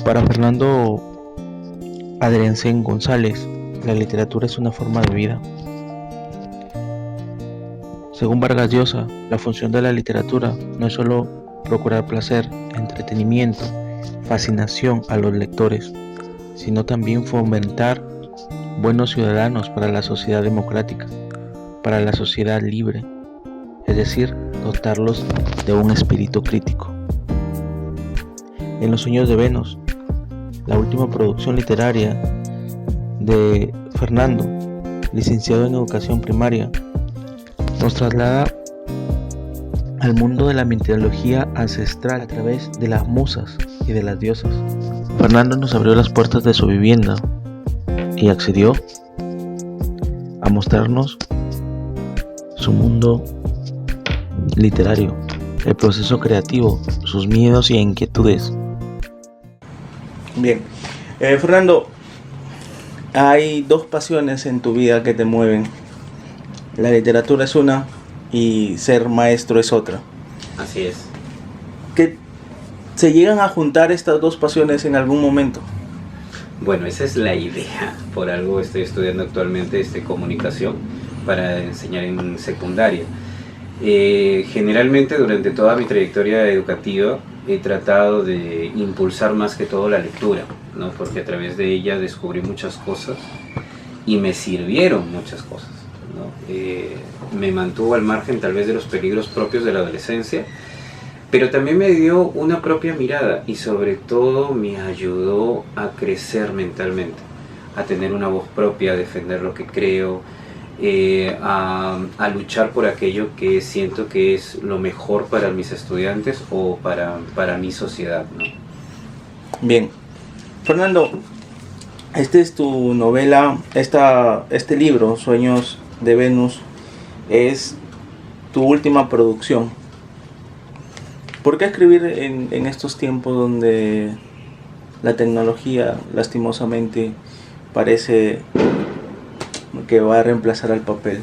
Para Fernando Adriancén González, la literatura es una forma de vida. Según Vargas Llosa, la función de la literatura no es solo procurar placer, entretenimiento, fascinación a los lectores, sino también fomentar buenos ciudadanos para la sociedad democrática, para la sociedad libre, es decir, dotarlos de un espíritu crítico. En Los sueños de Venus, la última producción literaria de Fernando, licenciado en educación primaria, nos traslada al mundo de la mitología ancestral a través de las musas y de las diosas. Fernando nos abrió las puertas de su vivienda y accedió a mostrarnos su mundo literario, el proceso creativo, sus miedos y inquietudes. Bien, Fernando, hay dos pasiones en tu vida que te mueven. La literatura es una y ser maestro es otra. Así es. ¿Que se llegan a juntar estas dos pasiones en algún momento? Bueno, esa es la idea. Por algo estoy estudiando actualmente comunicación para enseñar en secundaria. Generalmente durante toda mi trayectoria educativa he tratado de impulsar más que todo la lectura, ¿no? Porque a través de ella descubrí muchas cosas y me sirvieron muchas cosas, ¿no? Me mantuvo al margen tal vez de los peligros propios de la adolescencia, pero también me dio una propia mirada y sobre todo me ayudó a crecer mentalmente, a tener una voz propia, a defender lo que creo, a luchar por aquello que siento que es lo mejor para mis estudiantes o para mi sociedad, ¿no? Bien, Fernando, esta es tu novela, este libro, Sueños de Venus, es tu última producción. ¿Por qué escribir en estos tiempos donde la tecnología lastimosamente parece que va a reemplazar al papel?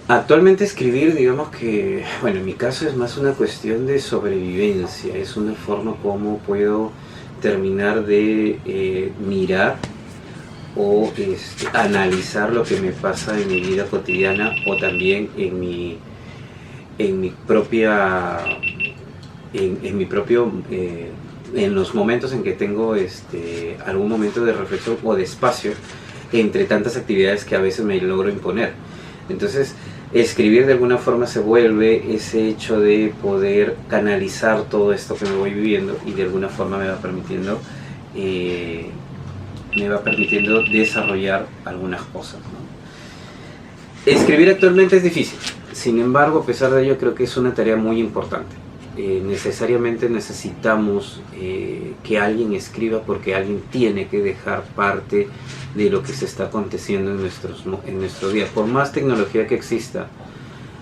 Actualmente escribir, digamos que, bueno, en mi caso es más una cuestión de sobrevivencia, es una forma como puedo terminar de mirar o analizar lo que me pasa en mi vida cotidiana o también en mi propia, en los momentos en que tengo algún momento de reflexión o de espacio entre tantas actividades que a veces me logro imponer. Entonces, escribir de alguna forma se vuelve ese hecho de poder canalizar todo esto que me voy viviendo y de alguna forma me va permitiendo desarrollar algunas cosas, ¿no? Escribir actualmente es difícil, sin embargo, a pesar de ello creo que es una tarea muy importante. Necesariamente necesitamos que alguien escriba porque alguien tiene que dejar parte de lo que se está aconteciendo en nuestro día. Por más tecnología que exista,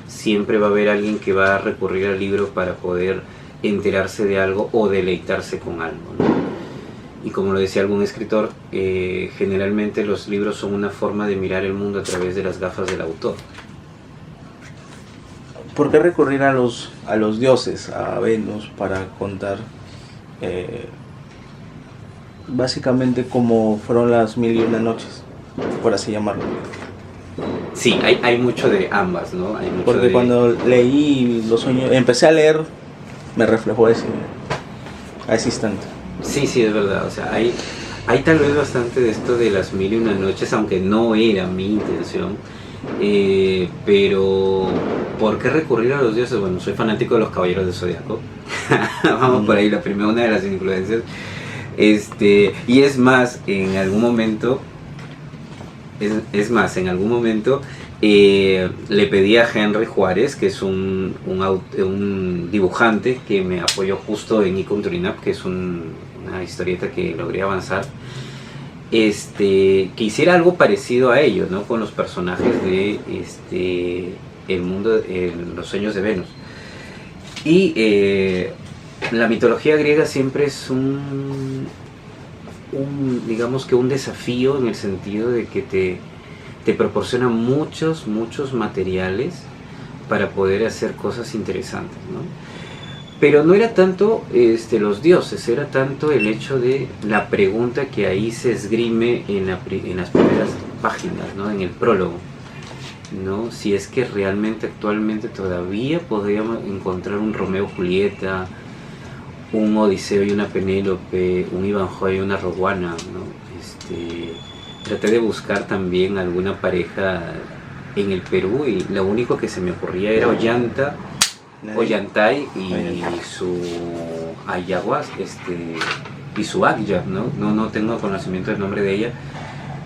siempre va a haber alguien que va a recurrir al libro para poder enterarse de algo o deleitarse con algo, ¿no? Y como lo decía algún escritor, generalmente los libros son una forma de mirar el mundo a través de las gafas del autor. ¿Por qué recurrir a los dioses, a Venus, para contar básicamente como fueron las 1001 noches, por así llamarlo? Sí, hay mucho de ambas, ¿no? Hay mucho porque cuando leí Los sueños, empecé a leer, me reflejó a ese instante. Sí, es verdad, o sea, hay tal vez bastante de esto de las 1001 noches, aunque no era mi intención. Pero ¿por qué recurrir a los dioses? Bueno, soy fanático de los Caballeros del Zodiaco. Vamos por ahí, una de las influencias. Y es más, en algún momento le pedí a Henry Juárez, que es un dibujante que me apoyó justo en Icon Turinap, que es una historieta que logré avanzar, que hiciera algo parecido a ello, ¿no? Con los personajes de el mundo, los sueños de Venus. Y la mitología griega siempre es digamos que un desafío, en el sentido de que te proporciona muchos materiales para poder hacer cosas interesantes, ¿no? Pero no era tanto los dioses, era tanto el hecho de la pregunta que ahí se esgrime en las primeras páginas, ¿no? En el prólogo, ¿no? Si es que realmente actualmente todavía podríamos encontrar un Romeo y Julieta, un Odiseo y una Penélope, un Ivanhoe y una Rowana, ¿no? Traté de buscar también alguna pareja en el Perú y lo único que se me ocurría era Ollantay y su Ayahuas, y su Agya, ¿no? tengo conocimiento del nombre de ella,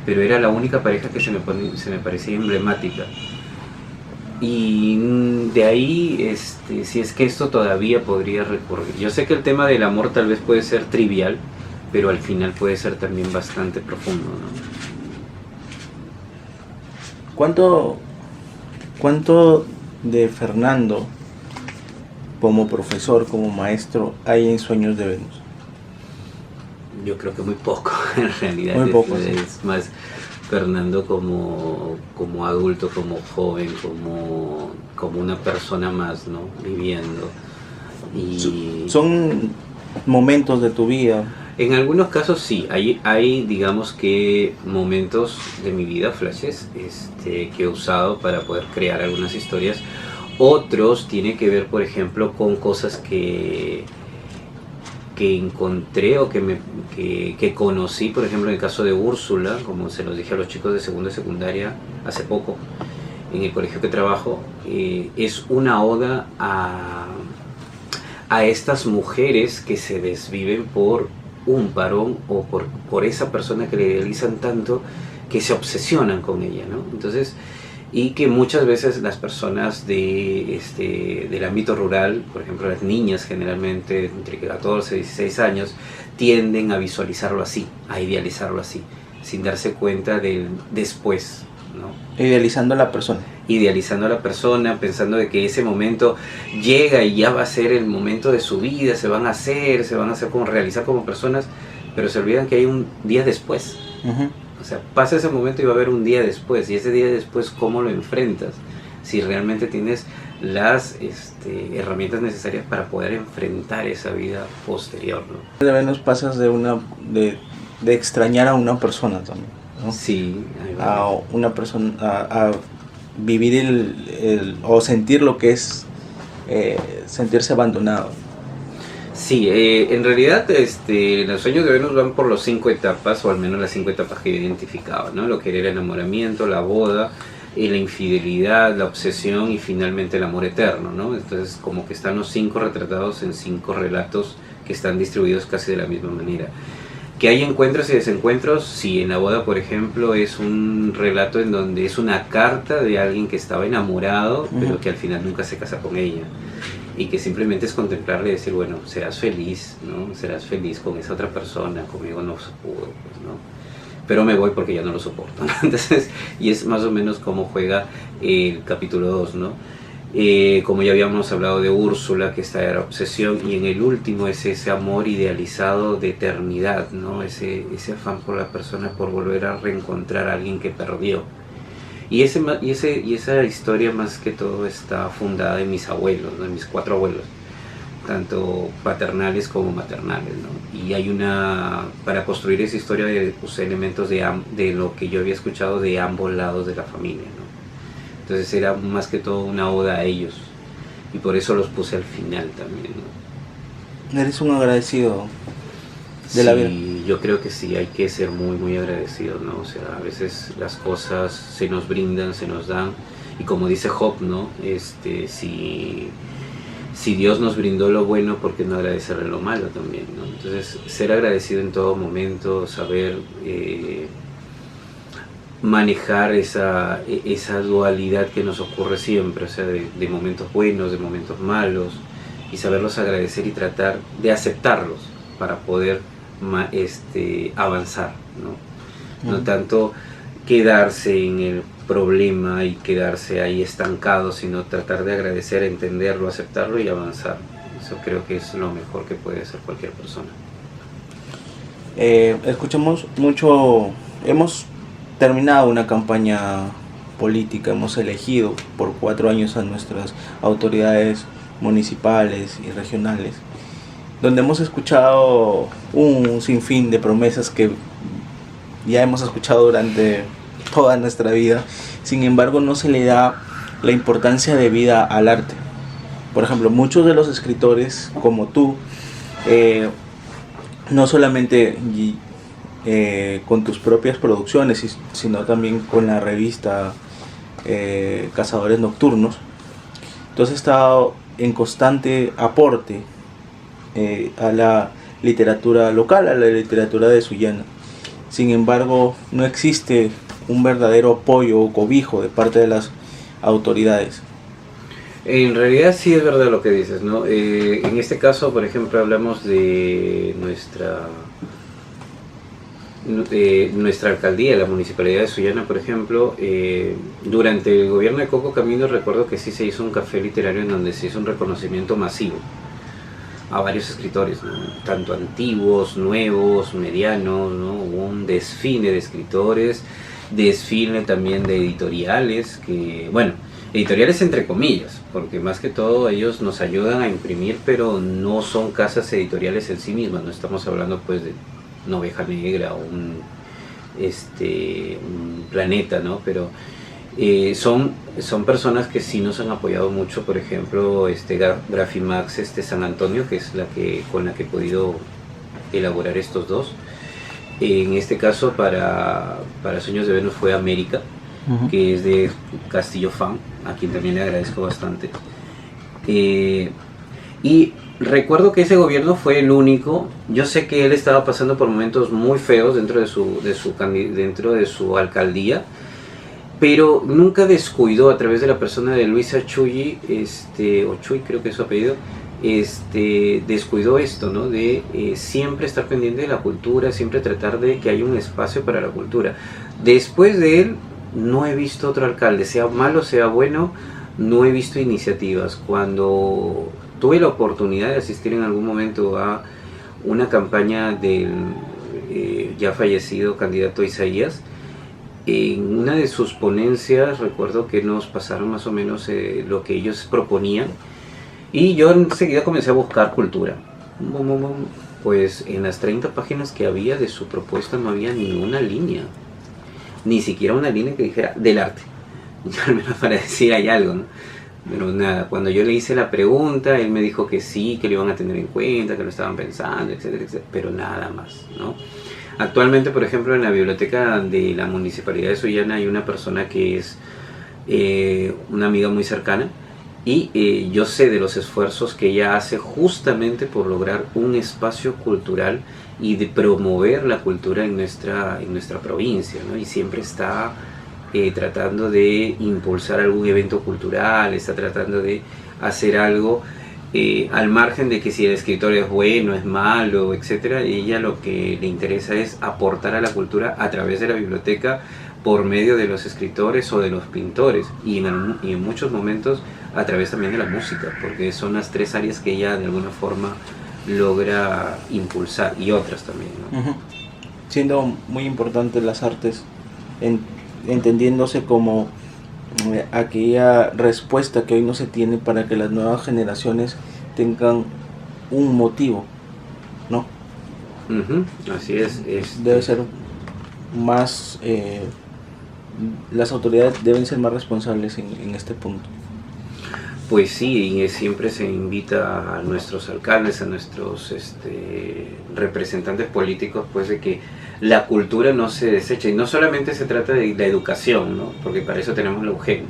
pero era la única pareja que se me parecía emblemática. Y de ahí, si es que esto todavía podría recurrir. Yo sé que el tema del amor tal vez puede ser trivial, pero al final puede ser también bastante profundo, ¿no? ¿Cuánto de Fernando como profesor, como maestro, hay en Sueños de Venus? Yo creo que muy poco, en realidad. Muy poco, sí. Es más Fernando como adulto, como joven, como una persona más, ¿no? Viviendo. Y son momentos de tu vida. En algunos casos sí, hay digamos que momentos de mi vida, flashes, que he usado para poder crear algunas historias. Otros tienen que ver, por ejemplo, con cosas que encontré o que conocí, por ejemplo, en el caso de Úrsula, como se los dije a los chicos de segundo y secundaria hace poco, en el colegio que trabajo, es una oda a estas mujeres que se desviven por un varón o por esa persona que le idealizan tanto que se obsesionan con ella, ¿no? Entonces, y que muchas veces las personas del ámbito rural, por ejemplo las niñas generalmente entre 14 y 16 años, tienden a visualizarlo así, a idealizarlo así, sin darse cuenta del después, ¿no? Idealizando a la persona. Idealizando a la persona, pensando de que ese momento llega y ya va a ser el momento de su vida, se van a hacer como realizar como personas, pero se olvidan que hay un día después. Uh-huh. O sea, pasa ese momento y va a haber un día después, y ese día después, ¿cómo lo enfrentas? Si realmente tienes las herramientas necesarias para poder enfrentar esa vida posterior, ¿no? De menos pasas de extrañar a una persona también, ¿no? Sí. A una persona, a vivir o sentir lo que es sentirse abandonado. Sí, en realidad los Sueños de Venus van por las 5 etapas, o al menos las 5 etapas que yo identificaba, ¿no? Lo que era el enamoramiento, la boda, la infidelidad, la obsesión y finalmente el amor eterno, ¿no? Entonces como que están los 5 retratados en 5 relatos que están distribuidos casi de la misma manera. Que hay encuentros y desencuentros, sí, en la boda, por ejemplo, es un relato en donde es una carta de alguien que estaba enamorado, pero que al final nunca se casa con ella. Y que simplemente es contemplarle y decir, bueno, serás feliz, ¿no? Serás feliz con esa otra persona, conmigo no se pudo, pues, ¿no? Pero me voy porque ya no lo soporto, ¿no? Entonces, y es más o menos como juega el capítulo 2, ¿no? Como ya habíamos hablado de Úrsula, que esta era obsesión, y en el último es ese amor idealizado de eternidad, ¿no? Ese afán por la persona, por volver a reencontrar a alguien que perdió. Y esa historia más que todo está fundada en mis abuelos, ¿no? En mis 4 abuelos, tanto paternales como maternales, ¿no? Y hay para construir esa historia puse elementos de lo que yo había escuchado de ambos lados de la familia, ¿no? Entonces era más que todo una oda a ellos, y por eso los puse al final también, ¿no? Eres un agradecido de la vida. Sí, yo creo que sí, hay que ser muy, muy agradecido, ¿no? O sea, a veces las cosas se nos brindan, se nos dan, y como dice Job, ¿no? Si Dios nos brindó lo bueno, ¿por qué no agradecerle lo malo también, ¿no? Entonces, ser agradecido en todo momento, saber manejar esa dualidad que nos ocurre siempre, o sea, de momentos buenos, de momentos malos, y saberlos agradecer y tratar de aceptarlos para poder avanzar, ¿no? No tanto quedarse en el problema y quedarse ahí estancado, sino tratar de agradecer, entenderlo, aceptarlo y avanzar. Eso creo que es lo mejor que puede hacer cualquier persona. Escuchamos mucho, hemos terminado una campaña política, hemos elegido por 4 años a nuestras autoridades municipales y regionales, donde hemos escuchado un sinfín de promesas que ya hemos escuchado durante toda nuestra vida. Sin embargo, no se le da la importancia debida al arte. Por ejemplo, muchos de los escritores como tú, no solamente con tus propias producciones, sino también con la revista Cazadores Nocturnos, tú has estado en constante aporte a la literatura local, a la literatura de Sullana. Sin embargo, no existe un verdadero apoyo o cobijo de parte de las autoridades. En realidad sí es verdad lo que dices, ¿no? En este caso, por ejemplo, hablamos de nuestra alcaldía, la municipalidad de Sullana, por ejemplo. Durante el gobierno de Coco Camino recuerdo que sí se hizo un café literario en donde se hizo un reconocimiento masivo a varios escritores, ¿no? Tanto antiguos, nuevos, medianos, ¿no? Hubo un desfile de escritores, desfile también de editoriales, editoriales entre comillas, porque más que todo ellos nos ayudan a imprimir, pero no son casas editoriales en sí mismas, no estamos hablando pues de una Oveja Negra o un Planeta, ¿no? Pero son personas que sí nos han apoyado mucho. Por ejemplo, Grafimax San Antonio, que es con la que he podido elaborar estos dos. En este caso para Sueños de Venus fue América, que es de Castillo Fan, a quien también le agradezco bastante. Y recuerdo que ese gobierno fue el único. Yo sé que él estaba pasando por momentos muy feos dentro de su alcaldía, pero nunca descuidó, a través de la persona de Luisa Chuy, o Chuy creo que es su apellido, descuidó esto, ¿no? De siempre estar pendiente de la cultura, siempre tratar de que haya un espacio para la cultura. Después de él no he visto otro alcalde, sea malo, sea bueno, no he visto iniciativas. Cuando tuve la oportunidad de asistir en algún momento a una campaña del ya fallecido candidato Isaías, en una de sus ponencias recuerdo que nos pasaron más o menos lo que ellos proponían, y yo enseguida comencé a buscar cultura. Pues en las 30 páginas que había de su propuesta no había ninguna línea, ni siquiera una línea que dijera del arte, al menos para decir hay algo, ¿no? Pero nada, cuando yo le hice la pregunta, él me dijo que sí, que lo iban a tener en cuenta, que lo estaban pensando, etcétera, etcétera, pero nada más, ¿no? Actualmente, por ejemplo, en la biblioteca de la Municipalidad de Sullana hay una persona que es una amiga muy cercana, y yo sé de los esfuerzos que ella hace justamente por lograr un espacio cultural y de promover la cultura en nuestra provincia, ¿no? Y siempre está tratando de impulsar algún evento cultural, está tratando de hacer algo al margen de que si el escritor es bueno, es malo, etcétera. Ella lo que le interesa es aportar a la cultura a través de la biblioteca, por medio de los escritores o de los pintores, y en muchos momentos a través también de la música, porque son las tres áreas que ella de alguna forma logra impulsar, y otras también, ¿no? Siendo muy importantes las artes, entendiéndose como aquella respuesta que hoy no se tiene para que las nuevas generaciones tengan un motivo, ¿no? Así es. Debe ser más, las autoridades deben ser más responsables en este punto. Pues sí, y siempre se invita a nuestros alcaldes, a nuestros representantes políticos, pues de que la cultura no se deseche. Y no solamente se trata de la educación, ¿no? Porque para eso tenemos la UGEL.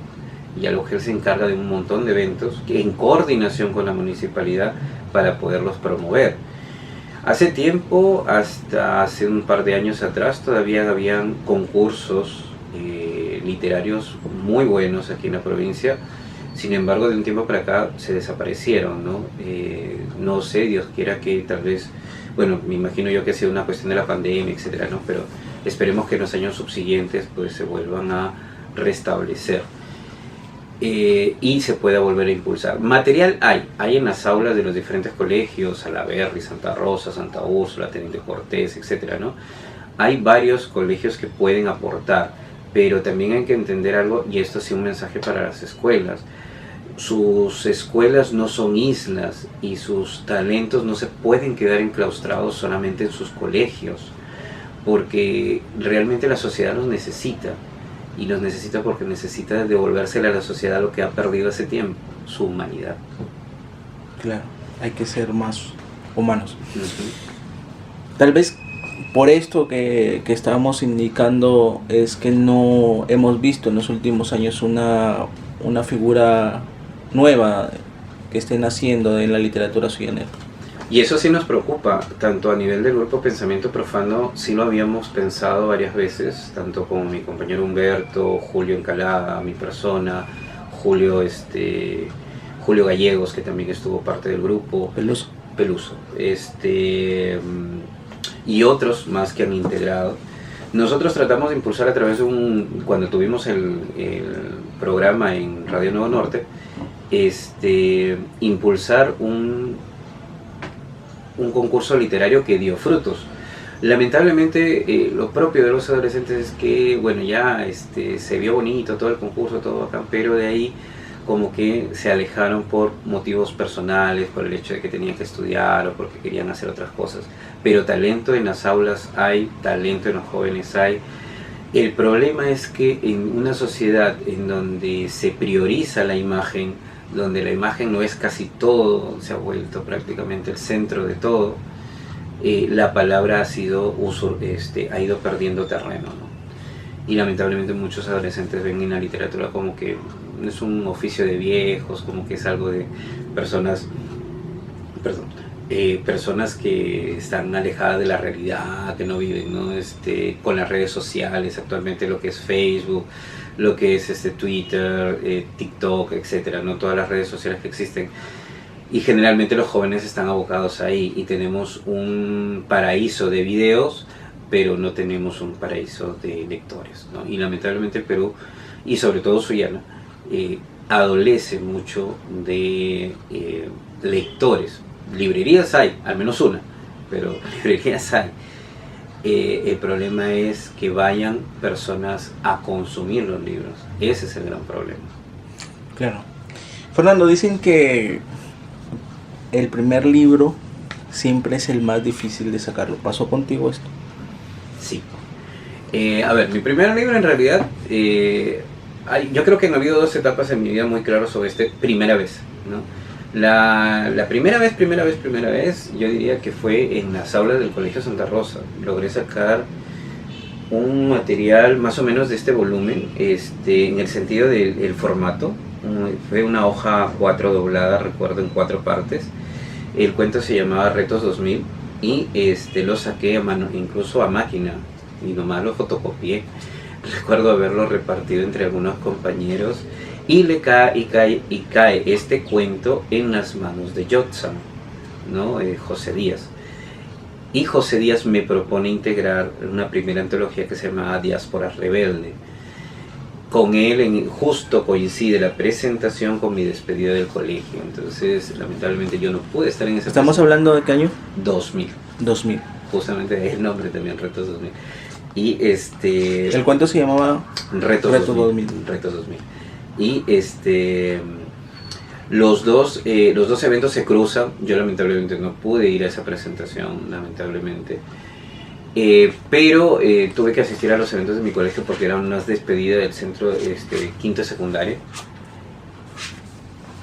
Y la UGEL se encarga de un montón de eventos en coordinación con la municipalidad para poderlos promover. Hace tiempo, hasta hace un par de años atrás, todavía habían concursos literarios muy buenos aquí en la provincia. Sin embargo, de un tiempo para acá se desaparecieron, ¿no? No sé, Dios quiera que tal vez, bueno, me imagino yo que ha sido una cuestión de la pandemia, etcétera, ¿no? Pero esperemos que en los años subsiguientes pues se vuelvan a restablecer y se pueda volver a impulsar. Material hay en las aulas de los diferentes colegios, Salaberry, Santa Rosa, Santa Úrsula, Teniente Cortés, etcétera, ¿no? Hay varios colegios que pueden aportar, pero también hay que entender algo, y esto sí un mensaje para las escuelas. sus escuelas no son islas y sus talentos no se pueden quedar enclaustrados solamente en sus colegios, porque realmente la sociedad los necesita, y los necesita porque necesita devolvérsele a la sociedad lo que ha perdido hace tiempo, su humanidad. Claro, hay que ser más humanos. Uh-huh. Tal vez por esto que estábamos indicando es que no hemos visto en los últimos años una figura nueva que esté naciendo en la literatura suyanera. Y eso sí nos preocupa, tanto a nivel del grupo Pensamiento Profano, sí lo habíamos pensado varias veces, tanto como mi compañero Humberto, Julio Encalada, mi persona, Julio Gallegos, que también estuvo parte del grupo. Peluso. Y otros más que han integrado. Nosotros tratamos de impulsar a través de cuando tuvimos el programa en Radio Nuevo Norte, impulsar un concurso literario que dio frutos. Lamentablemente lo propio de los adolescentes es que, bueno, ya se vio bonito todo el concurso, todo bacán, pero de ahí como que se alejaron por motivos personales, por el hecho de que tenían que estudiar o porque querían hacer otras cosas. Pero talento en las aulas hay, talento en los jóvenes hay. El problema es que en una sociedad en donde se prioriza la imagen, donde la imagen no es casi todo, se ha vuelto prácticamente el centro de todo, la palabra ha ido perdiendo terreno, ¿no? Y lamentablemente muchos adolescentes ven en la literatura como que es un oficio de viejos, como que es algo de personas que están alejadas de la realidad, que no viven, ¿no? Con las redes sociales, actualmente lo que es Facebook, lo que es Twitter, TikTok, etcétera, ¿no? Todas las redes sociales que existen. Y generalmente los jóvenes están abocados ahí y tenemos un paraíso de videos, pero no tenemos un paraíso de lectores, ¿no? Y lamentablemente el Perú, y sobre todo Sullana, adolece mucho de lectores. Librerías hay, al menos una, pero librerías hay. El problema es que vayan personas a consumir los libros. Ese es el gran problema. Claro. Fernando, dicen que el primer libro siempre es el más difícil de sacarlo. ¿Pasó contigo esto? Sí. A ver, mi primer libro en realidad, yo creo que han habido dos etapas en mi vida muy claras sobre primera vez, ¿no? La primera vez, yo diría que fue en las aulas del Colegio Santa Rosa. Logré sacar un material más o menos de este volumen, en el sentido del formato. Fue una hoja 4 doblada, recuerdo, en 4 partes. El cuento se llamaba Retos 2000 y lo saqué a mano, incluso a máquina, y nomás lo fotocopié. Recuerdo haberlo repartido entre algunos compañeros. Y cae este cuento en las manos de Yotsan, ¿no? José Díaz. Y José Díaz me propone integrar una primera antología que se llama Diáspora Rebelde. Con él justo coincide la presentación con mi despedida del colegio. Entonces, lamentablemente yo no pude estar en esa ¿Estamos hablando de qué año? 2000. Justamente el nombre también, Retos 2000. Y ¿El cuento se llamaba? Retos 2000. Y los dos eventos se cruzan. Yo lamentablemente no pude ir a esa presentación, lamentablemente. Pero tuve que asistir a los eventos de mi colegio porque eran unas despedidas del centro quinto secundario.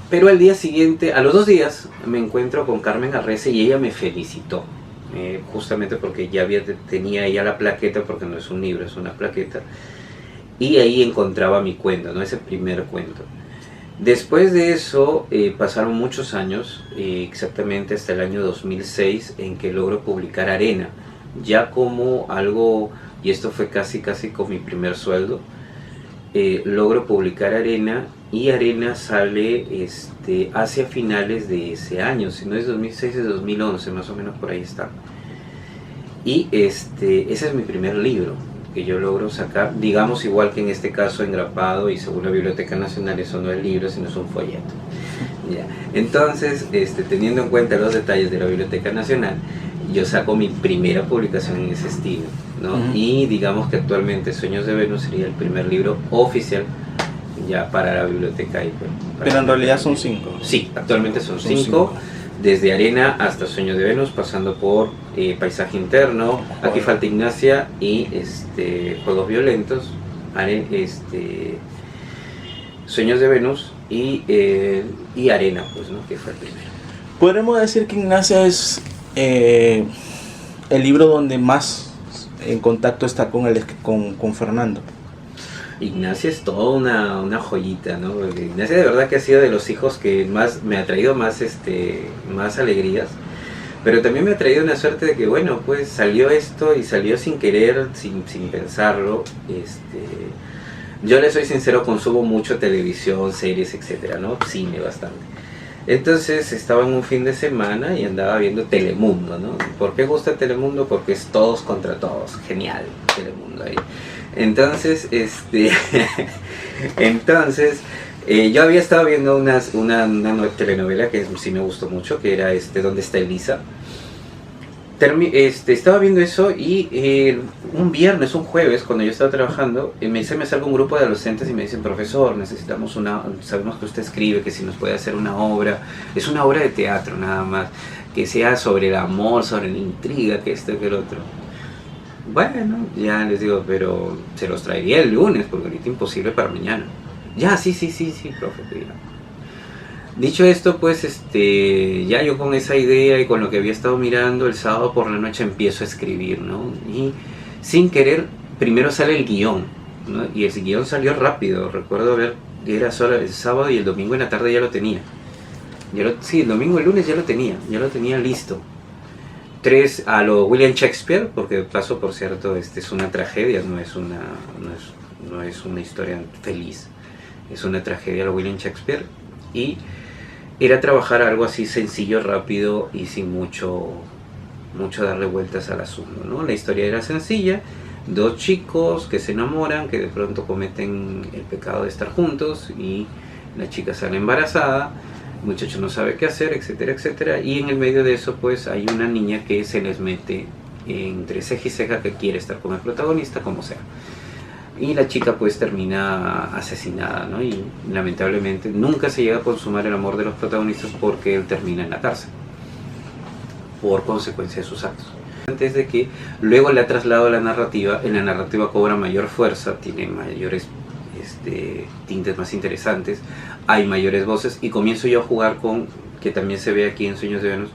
Pero al día siguiente, a los 2 días, me encuentro con Carmen Arrece y ella me felicitó. Justamente porque ya tenía ella la plaqueta, porque no es un libro, es una plaqueta. Y ahí encontraba mi cuento, ¿no? Ese primer cuento. Después de eso pasaron muchos años, exactamente hasta el año 2006, en que logro publicar Arena, ya como algo, y esto fue casi con mi primer sueldo. Logro publicar Arena, y Arena sale hacia finales de ese año, si no es 2006 es 2011, más o menos por ahí está. Y ese es mi primer libro que yo logro sacar, digamos, igual que en este caso engrapado, y según la Biblioteca Nacional eso no es libro sino es un folleto. Ya. Entonces, teniendo en cuenta los detalles de la Biblioteca Nacional, yo saco mi primera publicación en ese estilo, ¿no? Uh-huh. Y digamos que actualmente Sueños de Venus sería el primer libro oficial ya para la Biblioteca IPE. Pero en realidad son 5. Sí, actualmente son 5. Desde Arena hasta Sueños de Venus, pasando por Paisaje Interno, Aquí falta Ignacia y Juegos Violentos, Sueños de Venus y Arena, pues, ¿no? Que fue el primero. Podremos decir que Ignacia es el libro donde más en contacto está con Fernando. Ignacia es toda una joyita, ¿no? Porque Ignacia de verdad que ha sido de los hijos que más me ha traído más alegrías, pero también me ha traído una suerte de que, bueno, pues salió esto y salió sin querer, sin pensarlo. Yo le soy sincero, consumo mucho televisión, series, etcétera, ¿no? Cine bastante. Entonces estaba en un fin de semana y andaba viendo Telemundo, ¿no? ¿Por qué gusta Telemundo? Porque es todos contra todos, genial Telemundo ahí. Entonces, yo había estado viendo una telenovela que sí me gustó mucho, que era ¿Dónde está Elisa? Estaba viendo eso y un jueves, cuando yo estaba trabajando, me sale un grupo de adolescentes y me dicen: profesor, sabemos que usted escribe, que si nos puede hacer una obra, es una obra de teatro nada más, que sea sobre el amor, sobre la intriga, que esto, que el otro. Bueno, ya les digo, pero se los traería el lunes, porque ahorita imposible para mañana. Ya, sí, profe. Ya. Dicho esto, pues, ya yo con esa idea y con lo que había estado mirando, el sábado por la noche empiezo a escribir, ¿no? Y sin querer, primero sale el guión, ¿no? Y el guión salió rápido. Recuerdo era solo el sábado y el domingo en la tarde ya lo tenía. El domingo, el lunes ya lo tenía listo. 3 a lo William Shakespeare, porque de paso, por cierto, es una tragedia, no es una historia feliz, es una tragedia a lo William Shakespeare, y era trabajar algo así sencillo, rápido y sin mucho darle vueltas al asunto, ¿no? La historia era sencilla: 2 chicos que se enamoran, que de pronto cometen el pecado de estar juntos y la chica sale embarazada. El muchacho no sabe qué hacer, etcétera, etcétera, y en el medio de eso, pues, hay una niña que se les mete entre ceja y ceja, que quiere estar con el protagonista como sea, y la chica pues termina asesinada, ¿no? Y lamentablemente nunca se llega a consumar el amor de los protagonistas, porque él termina en la cárcel por consecuencia de sus actos. Antes de que luego le ha trasladado la narrativa, en la narrativa cobra mayor fuerza, tiene mayores tintes más interesantes, hay mayores voces, y comienzo yo a jugar con, que también se ve aquí en Sueños de Venus,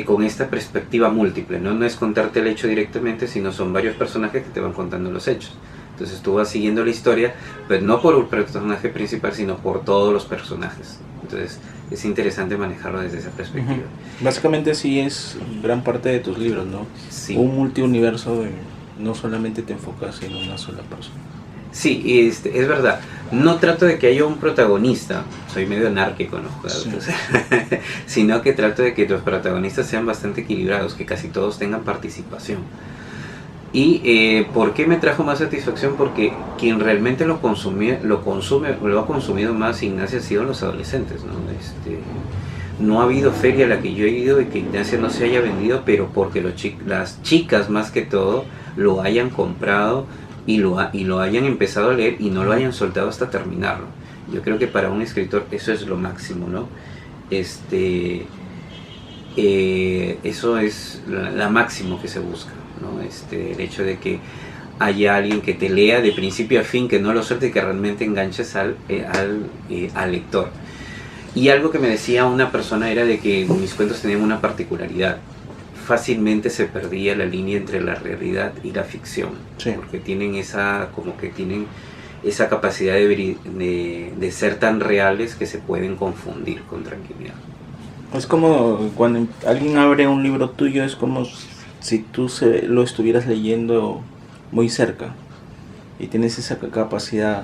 con esta perspectiva múltiple, ¿no? No es contarte el hecho directamente, sino son varios personajes que te van contando los hechos. Entonces tú vas siguiendo la historia, pero no por un personaje principal, sino por todos los personajes. Entonces es interesante manejarlo desde esa perspectiva. Básicamente sí es gran parte de tus libros, ¿no? Sí. Un multiuniverso, no solamente te enfocas en una sola persona. Sí, es verdad. No trato de que haya un protagonista, soy medio anárquico, ¿no? Sí. Sino que trato de que los protagonistas sean bastante equilibrados, que casi todos tengan participación. Y ¿por qué me trajo más satisfacción? Porque quien realmente lo ha consumido más, Ignacia, ha sido los adolescentes, ¿no? No ha habido feria a la que yo he ido y que Ignacia no se haya vendido, pero porque las chicas más que todo lo hayan comprado y lo hayan empezado a leer y no lo hayan soltado hasta terminarlo. Yo creo que para un escritor eso es lo máximo, ¿no? Eso es la máximo que se busca, ¿no? El hecho de que haya alguien que te lea de principio a fin, que no lo suelte y que realmente enganches al lector. Y algo que me decía una persona era de que mis cuentos tenían una particularidad: fácilmente se perdía la línea entre la realidad y la ficción, sí. Porque tienen esa capacidad de ser tan reales que se pueden confundir con tranquilidad. Es como cuando alguien abre un libro tuyo, es como si tú lo estuvieras leyendo muy cerca, y tienes esa capacidad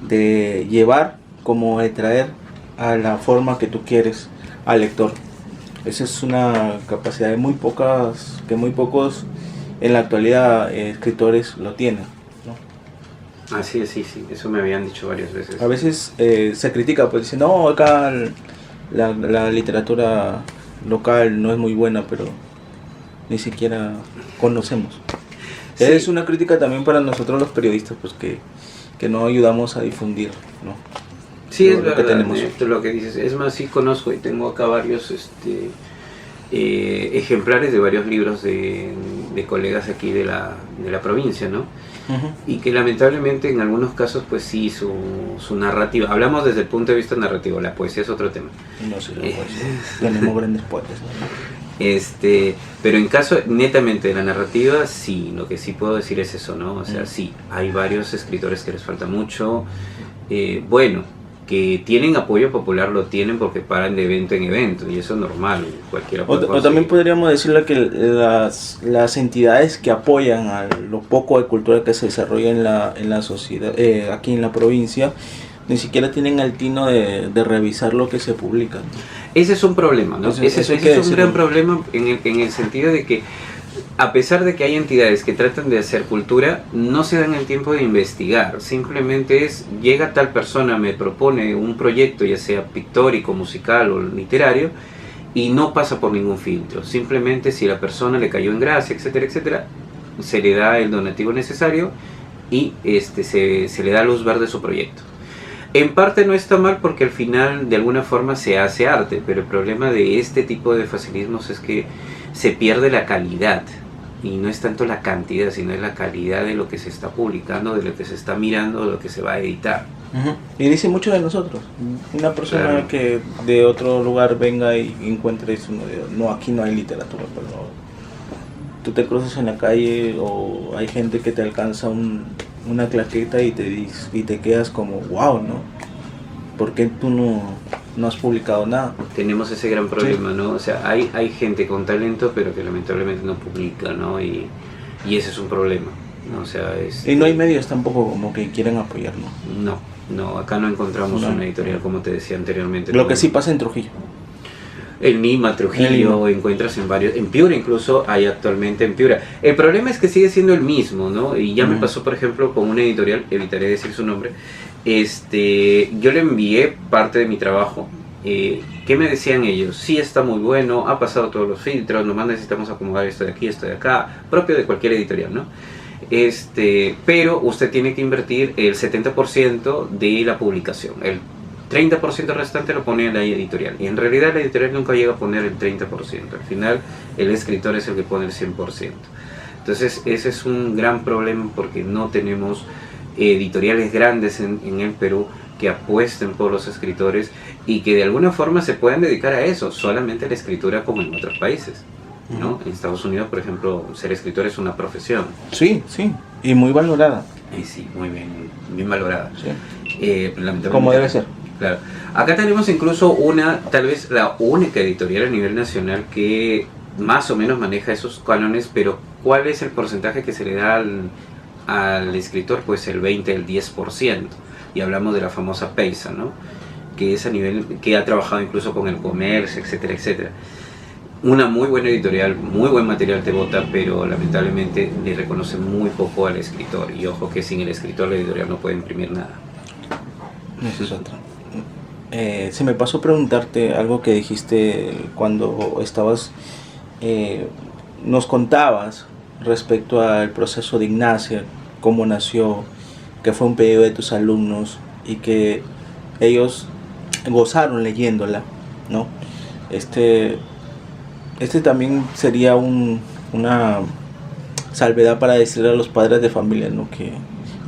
de llevar, como de traer a la forma que tú quieres al lector. Esa es una capacidad de muy pocos en la actualidad escritores lo tienen, ¿no? Así es, sí, eso me habían dicho varias veces. A veces se critica, pues dicen, no, acá la literatura local no es muy buena, pero ni siquiera conocemos. Sí. Es una crítica también para nosotros los periodistas, pues que no ayudamos a difundir, ¿no? Sí, es lo verdad, que tenemos. lo que dices. Es más, sí conozco y tengo acá varios ejemplares de varios libros de colegas aquí de la provincia, ¿no? Ujú. Y que lamentablemente en algunos casos, pues sí, su narrativa, hablamos desde el punto de vista narrativo, la poesía es otro tema. No sé, pues, tenemos grandes poetas, ¿no? Pero en caso netamente de la narrativa, sí, lo que sí puedo decir es eso, ¿no? O sea, sí, hay varios escritores que les falta mucho. Bueno, que tienen apoyo popular, lo tienen porque paran de evento en evento, y eso es normal, cualquiera puede O también conseguir. podríamos decirle que las entidades que apoyan a lo poco de cultura que se desarrolla en la sociedad, aquí en la provincia, ni siquiera tienen el tino de revisar lo que se publica. Ese es un problema, ¿no? Eso Ese hay es que un decirlo. gran problema en el sentido de que, a pesar de que hay entidades que tratan de hacer cultura, no se dan el tiempo de investigar. Simplemente llega tal persona, me propone un proyecto, ya sea pictórico, musical o literario, y no pasa por ningún filtro. Simplemente si la persona le cayó en gracia, etcétera, etcétera, se le da el donativo necesario y se le da luz verde a su proyecto. En parte no está mal porque al final de alguna forma se hace arte, pero el problema de este tipo de facilismos es que se pierde la calidad, y no es tanto la cantidad, sino es la calidad de lo que se está publicando, de lo que se está mirando, de lo que se va a editar. Ujú. Y dice mucho de nosotros. Una persona Claro. que de otro lugar venga y encuentre eso, no, aquí no hay literatura, pero tú te cruzas en la calle o hay gente que te alcanza una claqueta y te quedas como wow, ¿no? ¿Por qué tú no has publicado nada? Tenemos ese gran problema, ¿no? O sea, hay gente con talento, pero que lamentablemente no publica, ¿no? Y ese es un problema, ¿no? O sea, Y no hay medios tampoco como que quieren apoyarnos. No, acá no encontramos No. una editorial, como te decía anteriormente. Lo que sí pasa en Trujillo. En Lima, Trujillo, encuentras en varios, en Piura incluso hay actualmente en Piura. El problema es que sigue siendo el mismo, ¿no? Y ya me pasó, por ejemplo, con una editorial, evitaré decir su nombre. Yo le envié parte de mi trabajo. ¿Qué me decían ellos? Sí, está muy bueno, ha pasado todos los filtros, nomás necesitamos acomodar esto de aquí, esto de acá, propio de cualquier editorial, ¿no? Pero usted tiene que invertir el 70% de la publicación. El 30% restante lo pone en la editorial. Y en realidad la editorial nunca llega a poner el 30%. Al final el escritor es el que pone el 100%. Entonces ese es un gran problema porque no tenemos editoriales grandes en el Perú que apuesten por los escritores y que de alguna forma se puedan dedicar a eso, solamente a la escritura como en otros países, ¿no? En Estados Unidos, por ejemplo, ser escritor es una profesión. Sí, y muy valorada. Y sí, muy bien valorada. Sí. Lamentablemente, Como debe ser. Claro. Acá tenemos incluso tal vez la única editorial a nivel nacional que más o menos maneja esos cánones, pero ¿cuál es el porcentaje que se le da al escritor? Pues el 20, el 10%. Y hablamos de la famosa Peisa, ¿no? Que es a nivel, que ha trabajado incluso con el comercio, etcétera, etcétera. Una muy buena editorial, muy buen material te bota, pero lamentablemente le reconoce muy poco al escritor. Y ojo que sin el escritor la editorial no puede imprimir nada. Esa es otra. Se me pasó preguntarte algo que dijiste cuando estabas, nos contabas respecto al proceso de Ignacia, cómo nació, que fue un pedido de tus alumnos y que ellos gozaron leyéndola, ¿no? Este también sería una salvedad para decirle a los padres de familia, ¿no? Que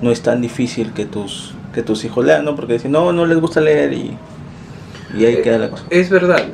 no es tan difícil que tus hijos lean, ¿no? Porque dicen, no les gusta leer y ahí queda la cosa. Es verdad.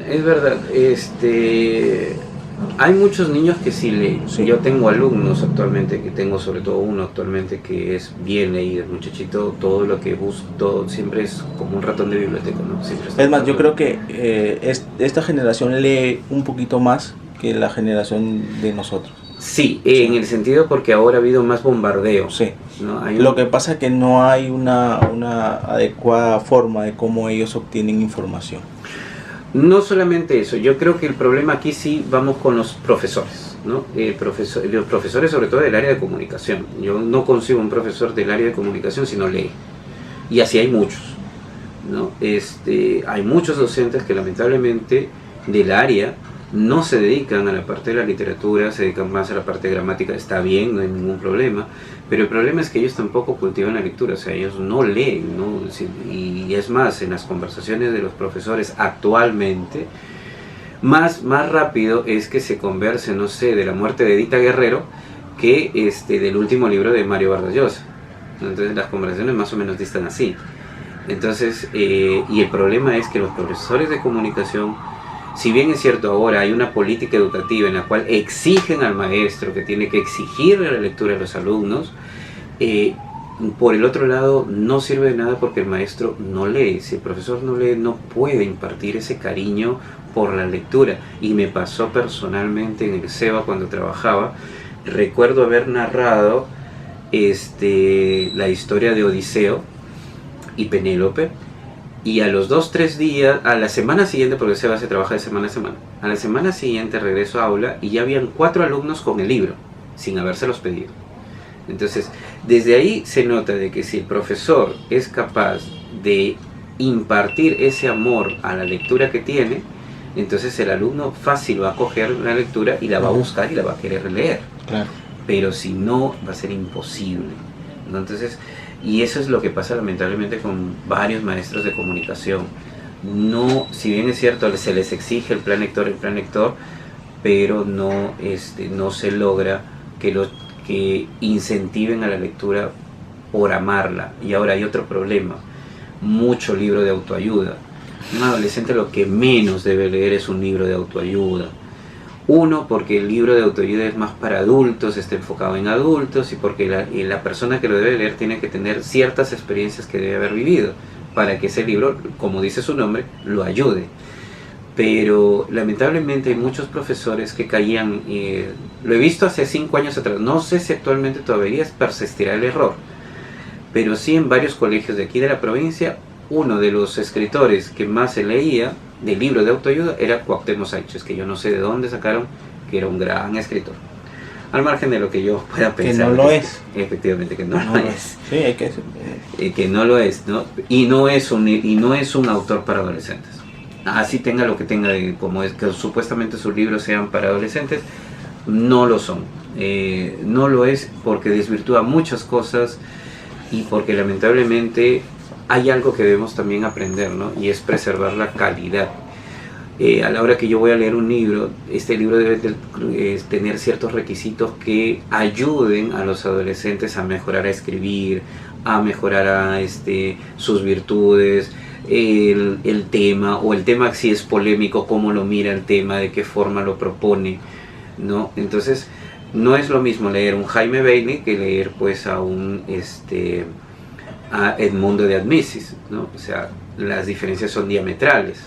Hay muchos niños que sí leen. Sí. Yo tengo alumnos actualmente, que tengo sobre todo uno actualmente que es bien leído, el muchachito, todo lo que busco, siempre es como un ratón de biblioteca, ¿no? Siempre está Es más, yo buscando. creo que esta generación lee un poquito más que la generación de nosotros. Sí, en el sentido porque ahora ha habido más bombardeo. Sí. ¿No? Lo que pasa es que no hay una adecuada forma de cómo ellos obtienen información. No solamente eso, yo creo que el problema aquí sí vamos con los profesores, ¿no? Los profesores sobre todo del área de comunicación. Yo no consigo un profesor del área de comunicación si no lee. Y así hay muchos, ¿no? Hay muchos docentes que lamentablemente del área no se dedican a la parte de la literatura, se dedican más a la parte de gramática, está bien, no hay ningún problema, pero el problema es que ellos tampoco cultivan la lectura, o sea, ellos no leen, ¿no? Y es más, en las conversaciones de los profesores actualmente, más rápido es que se converse, no sé, de la muerte de Edita Guerrero, que del último libro de Mario Vargas Llosa. Entonces las conversaciones más o menos distan así. Entonces, y el problema es que los profesores de comunicación, si bien es cierto ahora hay una política educativa en la cual exigen al maestro que tiene que exigirle la lectura a los alumnos, por el otro lado no sirve de nada porque el maestro no lee. Si el profesor no lee, no puede impartir ese cariño por la lectura. Y me pasó personalmente en el SEBA cuando trabajaba. Recuerdo haber narrado la historia de Odiseo y Penélope, y a los 2-3 días, a la semana siguiente, porque se trabaja de semana a semana, a la semana siguiente regreso a aula y ya habían 4 alumnos con el libro, sin habérselos pedido. Entonces, desde ahí se nota de que si el profesor es capaz de impartir ese amor a la lectura que tiene, entonces el alumno fácil va a coger la lectura y la va a buscar y la va a querer leer. Claro. Pero si no, va a ser imposible, ¿no? Entonces, y eso es lo que pasa lamentablemente con varios maestros de comunicación. No, si bien es cierto, se les exige el plan lector, pero no, no se logra que incentiven a la lectura por amarla. Y ahora hay otro problema, mucho libro de autoayuda. Un adolescente lo que menos debe leer es un libro de autoayuda. Uno, porque el libro de autoayuda es más para adultos, está enfocado en adultos, y porque la persona que lo debe leer tiene que tener ciertas experiencias que debe haber vivido para que ese libro, como dice su nombre, lo ayude. Pero lamentablemente hay muchos profesores que caían, lo he visto hace 5 años atrás, no sé si actualmente todavía persistirá el error, pero sí en varios colegios de aquí de la provincia, uno de los escritores que más se leía del libro de autoayuda era Cuauhtémoc Sánchez, que yo no sé de dónde sacaron que era un gran escritor. Al margen de lo que yo pueda pensar. Que no lo es. Efectivamente, que no lo es. Sí, hay que decir. Que no lo es, ¿no? Y no es un autor para adolescentes. Así tenga lo que tenga, como es que supuestamente sus libros sean para adolescentes, no lo son. No lo es porque desvirtúa muchas cosas y porque lamentablemente hay algo que debemos también aprender, ¿no? Y es preservar la calidad. A la hora que yo voy a leer un libro, este libro debe tener ciertos requisitos que ayuden a los adolescentes a mejorar a escribir, a mejorar sus virtudes, el tema, o el tema si es polémico, cómo lo mira el tema, de qué forma lo propone, ¿no? Entonces, no es lo mismo leer un Jaime Bailey que leer pues a un a Edmundo de Admisis, ¿no? O sea, las diferencias son diametrales,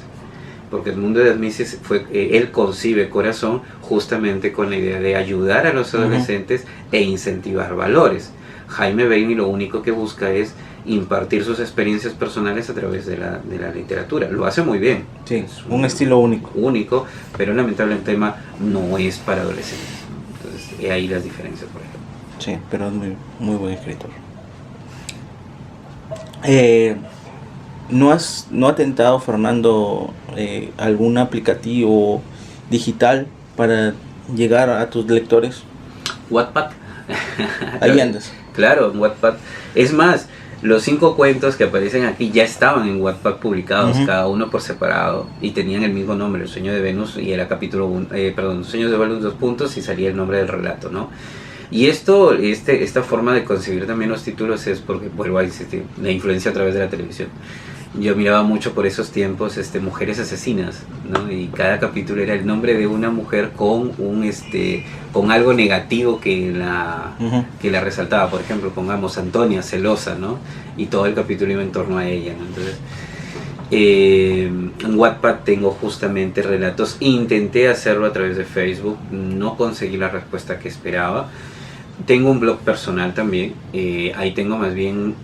porque Edmundo de Admisis él concibe Corazón justamente con la idea de ayudar a los adolescentes e incentivar valores. Jaime Bailey lo único que busca es impartir sus experiencias personales a través de la literatura. Lo hace muy bien. Sí, es un estilo único. Pero lamentablemente el tema no es para adolescentes, ¿no? Entonces, ahí las diferencias, por ejemplo. Sí, pero es muy, muy buen escritor. ¿No ha tentado, Fernando, algún aplicativo digital para llegar a tus lectores? Wattpad. Ahí andas. Claro, en Wattpad. Es más, los 5 cuentos que aparecen aquí ya estaban en Wattpad publicados, cada uno por separado, y tenían el mismo nombre, El sueño de Venus, y era Sueños de Venus 2 puntos, y salía el nombre del relato, ¿no? Y esta forma de concebir también los títulos es porque, vuelvo a insistir, la influencia a través de la televisión. Yo miraba mucho por esos tiempos Mujeres Asesinas, ¿no? Y cada capítulo era el nombre de una mujer con con algo negativo que la resaltaba. Por ejemplo, pongamos Antonia, celosa, ¿no? Y todo el capítulo iba en torno a ella, ¿no? Entonces, en Wattpad tengo justamente relatos. Intenté hacerlo a través de Facebook, no conseguí la respuesta que esperaba. Tengo un blog personal también, ahí tengo más bien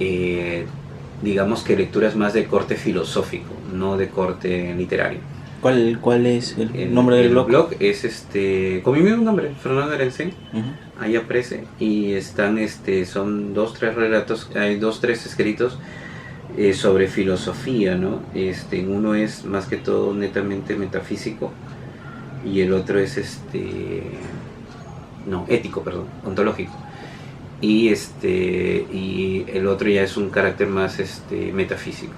digamos que lecturas más de corte filosófico, no de corte literario. ¿Cuál es el nombre del blog? El blog es con mi mismo nombre, Fernando Arencén. Ahí aparece, y están son 2-3 relatos, hay 2-3 escritos sobre filosofía, ¿no? Uno es más que todo netamente metafísico, y el otro es ético, perdón, ontológico. Y y el otro ya es un carácter más metafísico.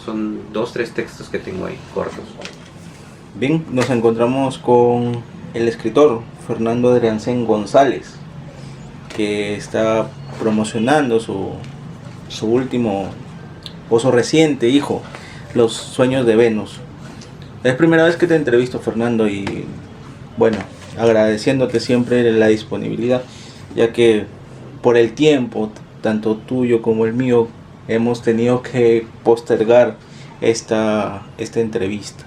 Son 2-3 textos que tengo ahí, cortos. Bien, nos encontramos con el escritor Fernando Adriancén González, que está promocionando su último o su reciente hijo, Los Sueños de Venus. Es primera vez que te entrevisto, Fernando, y bueno, agradeciéndote siempre la disponibilidad, ya que por el tiempo, tanto tuyo como el mío, hemos tenido que postergar esta entrevista.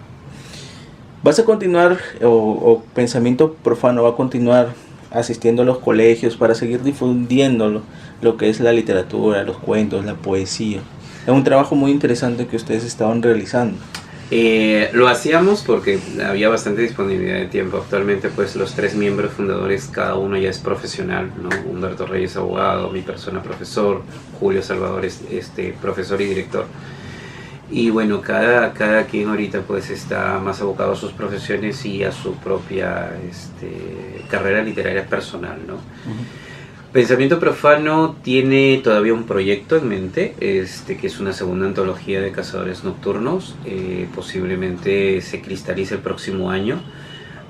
¿Vas a continuar, o Pensamiento Profano va a continuar asistiendo a los colegios para seguir difundiendo lo que es la literatura, los cuentos, la poesía? Es un trabajo muy interesante que ustedes estaban realizando. Lo hacíamos porque había bastante disponibilidad de tiempo. Actualmente pues los 3 miembros fundadores, cada uno ya es profesional, ¿no? Humberto Reyes, abogado, mi persona profesor, Julio Salvador es profesor y director. Y bueno, cada quien ahorita pues está más abocado a sus profesiones y a su propia carrera literaria personal, ¿no? Pensamiento Profano tiene todavía un proyecto en mente, que es una segunda antología de Cazadores Nocturnos. Posiblemente se cristalice el próximo año,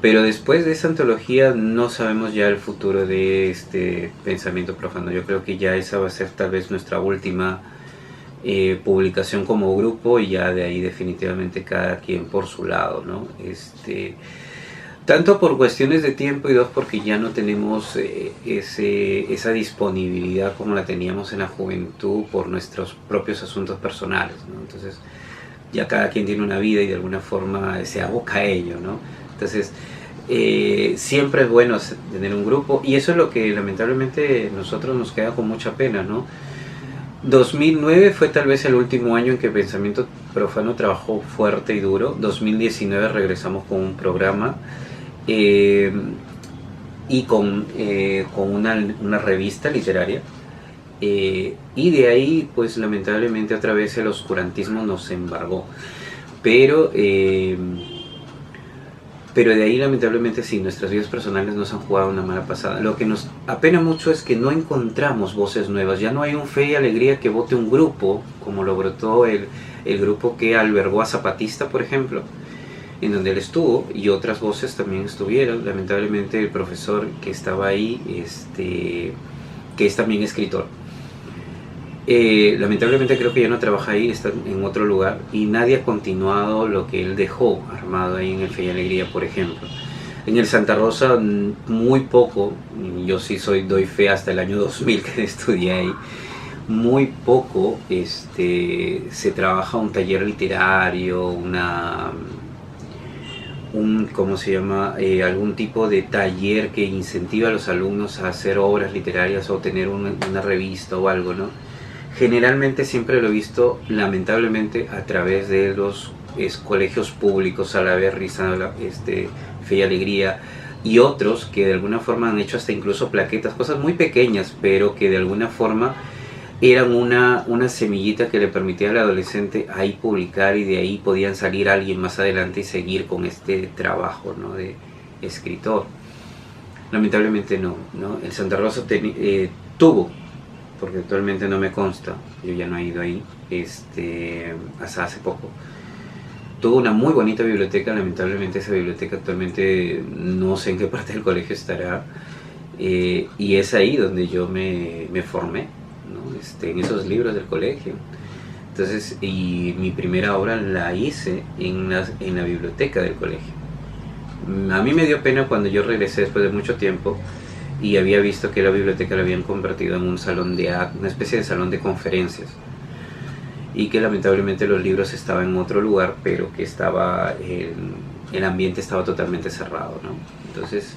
pero después de esa antología no sabemos ya el futuro de Pensamiento Profano. Yo creo que ya esa va a ser tal vez nuestra última publicación como grupo, y ya de ahí definitivamente cada quien por su lado, ¿no? Tanto por cuestiones de tiempo, y 2 porque ya no tenemos esa disponibilidad como la teníamos en la juventud por nuestros propios asuntos personales, ¿no? Entonces ya cada quien tiene una vida y de alguna forma se aboca a ello, ¿no? Entonces siempre es bueno tener un grupo, y eso es lo que lamentablemente nosotros nos queda con mucha pena, ¿no? 2009 fue tal vez el último año en que Pensamiento Profano trabajó fuerte y duro. 2019 regresamos con un programa y con una revista literaria, y de ahí pues lamentablemente otra vez el oscurantismo nos embargó, pero de ahí lamentablemente sí, nuestras vidas personales nos han jugado una mala pasada. Lo que nos apena mucho es que no encontramos voces nuevas. Ya no hay un Fe y Alegría que vote un grupo, como lo brotó el grupo que albergó a Zapatista, por ejemplo, en donde él estuvo, y otras voces también estuvieron. Lamentablemente el profesor que estaba ahí, que es también escritor, lamentablemente creo que ya no trabaja ahí, está en otro lugar, y nadie ha continuado lo que él dejó armado ahí en el Fe y Alegría, por ejemplo. En el Santa Rosa muy poco, yo sí doy fe hasta el año 2000 que estudié ahí, muy poco se trabaja un taller literario, ¿cómo se llama? Algún tipo de taller que incentiva a los alumnos a hacer obras literarias o tener una revista o algo, ¿no? Generalmente siempre lo he visto, lamentablemente, a través de los colegios públicos, Salaberry, Fe y Alegría, y otros que de alguna forma han hecho hasta incluso plaquetas, cosas muy pequeñas, pero que de alguna forma eran una semillita que le permitía al adolescente ahí publicar, y de ahí podían salir alguien más adelante y seguir con este trabajo, ¿no?, de escritor. Lamentablemente no. El Santa Rosa tuvo, porque actualmente no me consta, yo ya no he ido ahí hasta hace poco, tuvo una muy bonita biblioteca. Lamentablemente esa biblioteca actualmente no sé en qué parte del colegio estará, y es ahí donde yo me formé, ¿no? En esos libros del colegio. Entonces, y mi primera obra la hice en la biblioteca del colegio. A mí me dio pena cuando yo regresé después de mucho tiempo y había visto que la biblioteca la habían convertido en un salón una especie de salón de conferencias, y que lamentablemente los libros estaban en otro lugar, pero que el ambiente estaba totalmente cerrado, ¿no? Entonces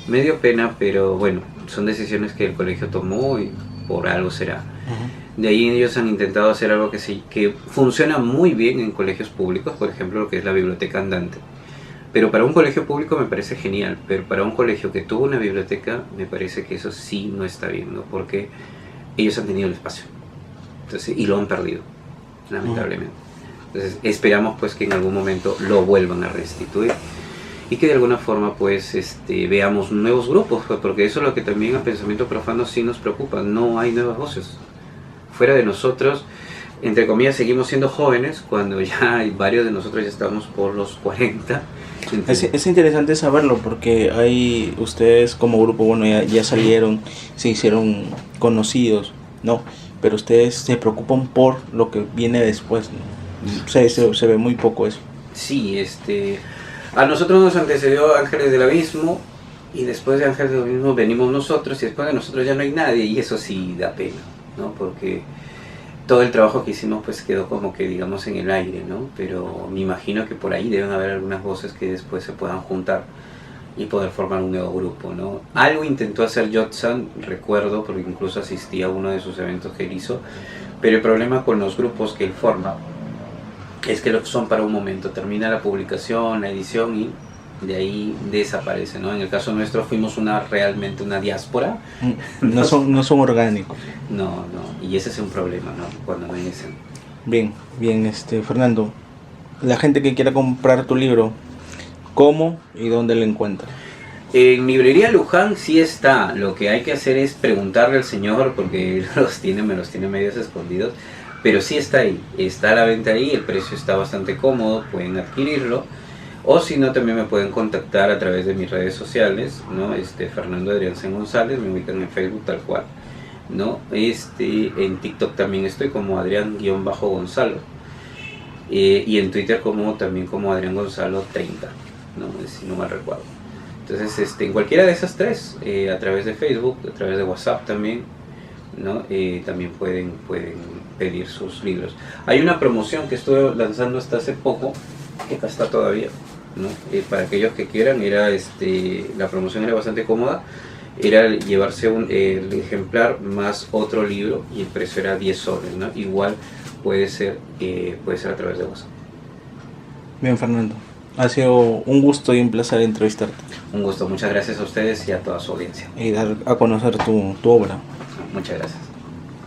me dio pena, pero bueno, son decisiones que el colegio tomó y por algo será. De ahí ellos han intentado hacer algo que funciona muy bien en colegios públicos, por ejemplo lo que es la biblioteca andante. Pero para un colegio público me parece genial, pero para un colegio que tuvo una biblioteca me parece que eso sí no está bien, ¿no? Porque ellos han tenido el espacio, entonces, y lo han perdido, lamentablemente. Entonces esperamos pues que en algún momento lo vuelvan a restituir. y que de alguna forma pues veamos nuevos grupos, pues, porque eso es lo que también a Pensamiento Profano sí nos preocupa, no hay nuevas voces. Fuera de nosotros, entre comillas, seguimos siendo jóvenes cuando ya varios de nosotros ya estamos por los 40. Es interesante saberlo porque hay ustedes como grupo, bueno, ya salieron, se hicieron conocidos, ¿no? Pero ustedes se preocupan por lo que viene después, ¿no? Se ve muy poco eso. Sí, a nosotros nos antecedió Ángeles del Abismo, y después de Ángeles del Abismo venimos nosotros, y después de nosotros ya no hay nadie, y eso sí da pena, ¿no? Porque todo el trabajo que hicimos pues quedó como que digamos en el aire, ¿no? Pero me imagino que por ahí deben haber algunas voces que después se puedan juntar y poder formar un nuevo grupo, ¿no? Algo intentó hacer Jotsan, recuerdo, porque incluso asistí a uno de sus eventos que él hizo, pero el problema con los grupos que él forma es que son para un momento, termina la publicación, la edición y de ahí desaparece, ¿no? En el caso nuestro fuimos realmente una diáspora. No son orgánicos. No, y ese es un problema, ¿no? Cuando no hay ese. Bien, Fernando, la gente que quiera comprar tu libro, ¿cómo y dónde lo encuentra? En librería Luján sí está, lo que hay que hacer es preguntarle al señor porque me los tiene medios escondidos, pero sí está ahí, está a la venta ahí, el precio está bastante cómodo, pueden adquirirlo. O si no, también me pueden contactar a través de mis redes sociales, ¿no? Fernando Adrián C. González, me ubican en Facebook tal cual, ¿no? En TikTok también estoy como Adrián-Gonzalo, y en Twitter también como Adrián Gonzalo 30, ¿no? Si no mal recuerdo. Entonces, en cualquiera de esas tres, a través de Facebook, a través de WhatsApp también, ¿no? También pueden pedir sus libros. Hay una promoción que estuve lanzando hasta hace poco, que acá está todavía, ¿no? Para aquellos que quieran, la promoción era bastante cómoda, era llevarse el ejemplar más otro libro y el precio era 10 soles, ¿no? Igual puede ser a través de WhatsApp. Bien, Fernando, ha sido un gusto y un placer entrevistarte. Un gusto, muchas gracias a ustedes y a toda su audiencia. Y dar a conocer tu obra. Muchas gracias.